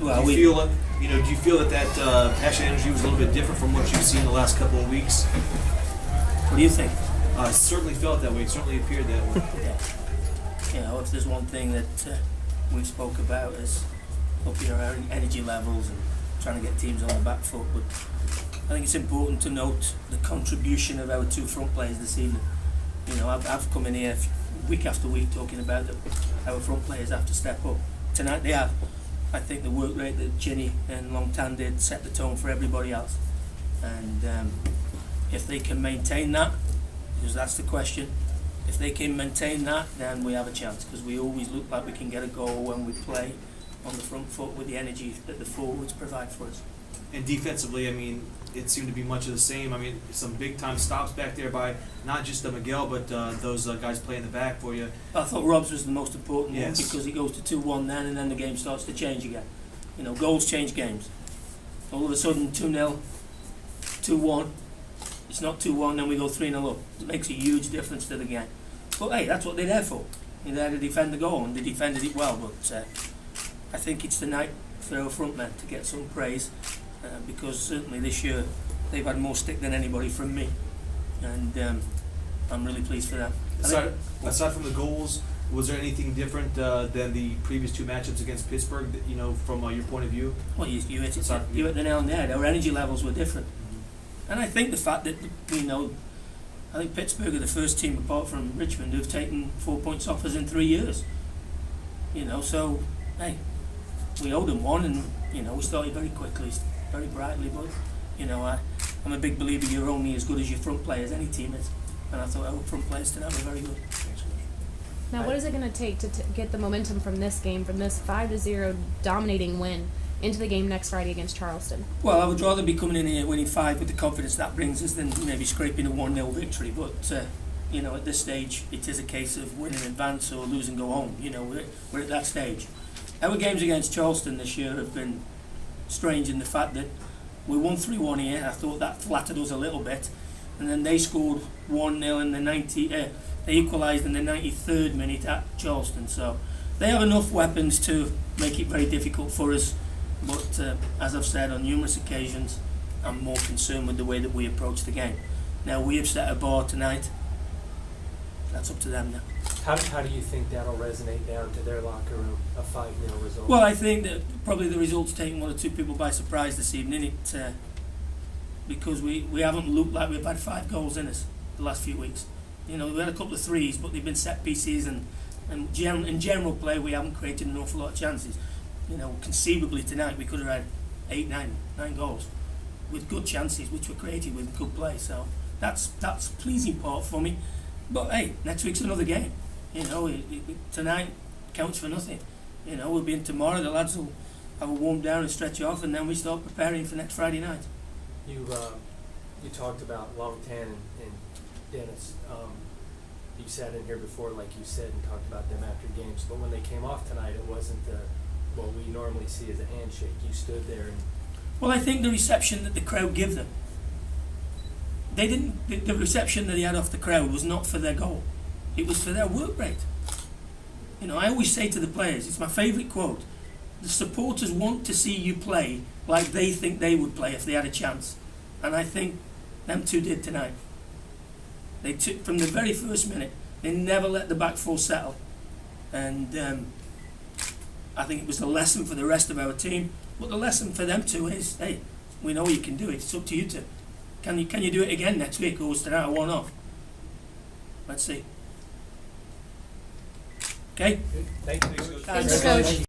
Well, do you feel that passion energy was a little bit different from what you've seen the last couple of weeks? What do you think? It certainly felt that way. It certainly appeared that way. Yeah. If there's one thing that we've spoke about is upping our energy levels and trying to get teams on the back foot. But I think it's important to note the contribution of our two front players this evening. I've come in here week after week talking about that our front players have to step up. Tonight they have. I think the work rate that Ginny and Longtan did set the tone for everybody else. And if they can maintain that, because that's the question, if they can maintain that, then we have a chance, because we always look like we can get a goal when we play on the front foot with the energy that the forwards provide for us. And defensively, it seemed to be much of the same. Some big-time stops back there by not just the Miguel, but those guys playing the back for you. I thought Rob's was the most important yes. one, because he goes to 2-1 then, and then the game starts to change again. Goals change games. All of a sudden, 2-0, 2-1. It's not 2-1, then we go 3-0 up. It makes a huge difference to the game. But hey, that's what they're there for. They're there to defend the goal, and they defended it well. But I think it's the night for our front men to get some praise, because certainly this year they've had more stick than anybody from me, and I'm really pleased for that. Aside from the goals, was there anything different than the previous two matchups against Pittsburgh, from your point of view? Well, you hit the nail on the head. Our energy levels were different. And I think the fact that, I think Pittsburgh are the first team apart from Richmond who've taken 4 points off us in 3 years. So, hey, we owed them one, and, we started very quickly, very brightly, but, I'm a big believer you're only as good as your front players, any team is. And I thought our front players tonight were very good. Now, what is it going to take to get the momentum from this game, from this 5-0 dominating win, into the game next Friday against Charleston? Well, I would rather be coming in here winning 5 with the confidence that brings us than maybe scraping a 1-0 victory. But, at this stage, it is a case of win in advance or lose and go home. We're at that stage. Our games against Charleston this year have been strange in the fact that we won 3-1 here. I thought that flattered us a little bit. And then they scored 1-0 in the 90. They equalised in the 93rd minute at Charleston. So they have enough weapons to make it very difficult for us. But as I've said on numerous occasions, I'm more concerned with the way that we approach the game. Now, we have set a bar tonight. That's up to them now. How do you think that'll resonate down to their locker room, a 5-0 result? Well, I think that probably the result's taken one or two people by surprise this evening. Because we haven't looked like we've had 5 goals in us the last few weeks. We had a couple of threes, but they've been set pieces, and in general play we haven't created an awful lot of chances. Conceivably tonight we could have had 8, 9 goals with good chances, which were created with good play. So that's the pleasing part for me. But hey, next week's another game. Tonight counts for nothing. We'll be in tomorrow. The lads will have a warm down and stretch off, and then we start preparing for next Friday night. You talked about Longtan and Dennis. You sat in here before, like you said, and talked about them after games. But when they came off tonight, it wasn't what we normally see as a handshake. You stood there and... Well, I think the reception that the crowd give them, the reception that he had off the crowd was not for their goal. It was for their work rate. I always say to the players, it's my favourite quote, the supporters want to see you play like they think they would play if they had a chance. And I think them two did tonight. They took, from the very first minute, they never let the back four settle. And I think it was the lesson for the rest of our team. But the lesson for them too is, hey, we know you can do it. It's up to you two. Can you do it again next week, or was tonight a one-off? Let's see. Okay? Thank you. Thank you, Coach.